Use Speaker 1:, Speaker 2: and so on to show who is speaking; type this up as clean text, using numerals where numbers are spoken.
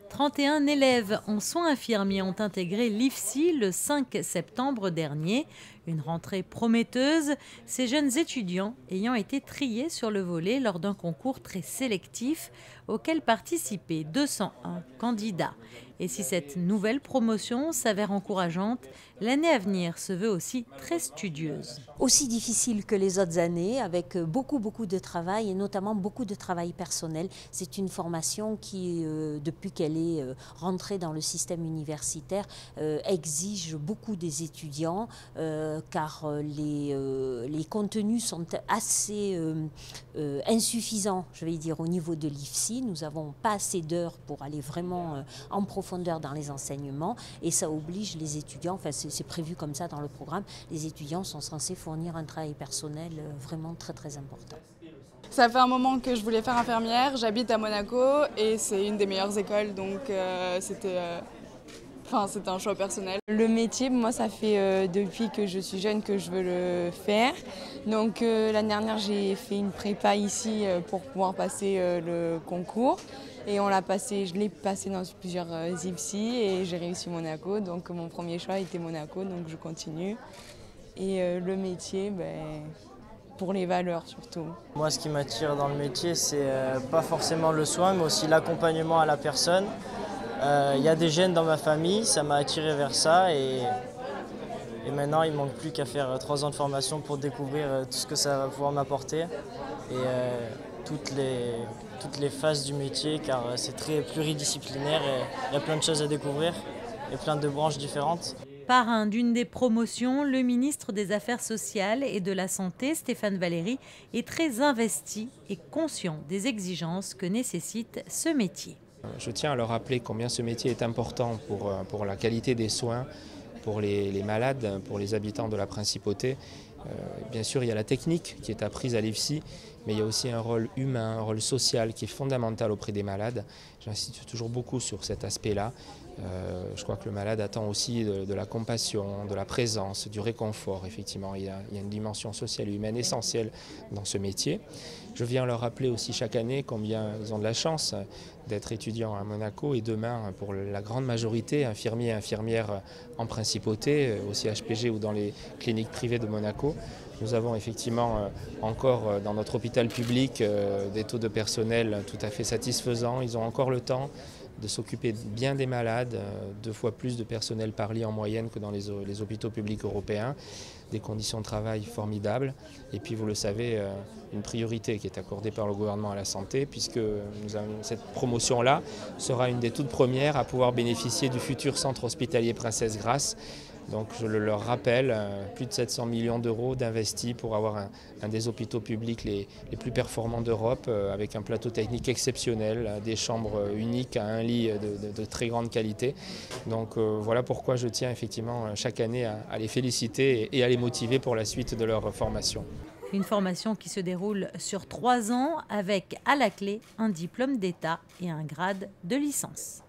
Speaker 1: 31 élèves en soins infirmiers ont intégré l'IFSI le 5 septembre dernier. Une rentrée prometteuse, ces jeunes étudiants ayant été triés sur le volet lors d'un concours très sélectif auquel participaient 201 candidats. Et si cette nouvelle promotion s'avère encourageante, l'année à venir se veut aussi très studieuse.
Speaker 2: Aussi difficile que les autres années, avec beaucoup de travail et notamment beaucoup de travail personnel. C'est une formation qui, depuis qu'elle est rentrée dans le système universitaire, exige beaucoup des étudiants car les contenus sont assez insuffisants, je vais dire, au niveau de l'IFSI. Nous n'avons pas assez d'heures pour aller vraiment en profondeur dans les enseignements et ça oblige les étudiants, enfin c'est prévu comme ça dans le programme, les étudiants sont censés fournir un travail personnel vraiment très important.
Speaker 3: Ça fait un moment que je voulais faire infirmière, j'habite à Monaco et c'est une des meilleures écoles, donc c'était un choix personnel.
Speaker 4: Le métier, moi ça fait depuis que je suis jeune que je veux le faire. Donc l'année dernière j'ai fait une prépa ici pour pouvoir passer le concours. Et je l'ai passé dans plusieurs IFSI et j'ai réussi Monaco. Donc mon premier choix était Monaco, donc je continue. Et le métier, pour les valeurs surtout.
Speaker 5: Moi, ce qui m'attire dans le métier, c'est pas forcément le soin, mais aussi l'accompagnement à la personne. Il y a des gènes dans ma famille, ça m'a attiré vers ça et maintenant il ne manque plus qu'à faire 3 ans de formation pour découvrir tout ce que ça va pouvoir m'apporter et toutes les phases du métier car c'est très pluridisciplinaire et il y a plein de choses à découvrir et plein de branches différentes.
Speaker 1: Parrain d'une des promotions, le ministre des Affaires sociales et de la Santé, Stéphane Valéry, est très investi et conscient des exigences que nécessite ce métier.
Speaker 6: Je tiens à leur rappeler combien ce métier est important pour la qualité des soins, pour les malades, pour les habitants de la Principauté. Bien sûr, il y a la technique qui est apprise à l'IFSI, mais il y a aussi un rôle humain, un rôle social qui est fondamental auprès des malades. J'insiste toujours beaucoup sur cet aspect-là. Je crois que le malade attend aussi de la compassion, de la présence, du réconfort. Effectivement, il y a une dimension sociale et humaine essentielle dans ce métier. Je viens leur rappeler aussi chaque année combien ils ont de la chance d'être étudiants à Monaco et demain, pour la grande majorité, infirmiers et infirmières en Principauté, au CHPG ou dans les cliniques privées de Monaco. Nous avons effectivement encore dans notre hôpital public des taux de personnel tout à fait satisfaisants. Ils ont encore le temps de s'occuper bien des malades, 2 fois plus de personnel par lit en moyenne que dans les hôpitaux publics européens, des conditions de travail formidables et puis vous le savez, une priorité qui est accordée par le gouvernement à la santé puisque cette promotion-là sera une des toutes premières à pouvoir bénéficier du futur centre hospitalier Princesse Grace. Donc je leur rappelle, plus de 700 millions d'euros d'investis pour avoir un des hôpitaux publics les plus performants d'Europe, avec un plateau technique exceptionnel, des chambres uniques à un lit de très grande qualité. Donc voilà pourquoi je tiens effectivement chaque année à les féliciter et à les motiver pour la suite de leur formation.
Speaker 1: Une formation qui se déroule sur 3 ans avec à la clé un diplôme d'État et un grade de licence.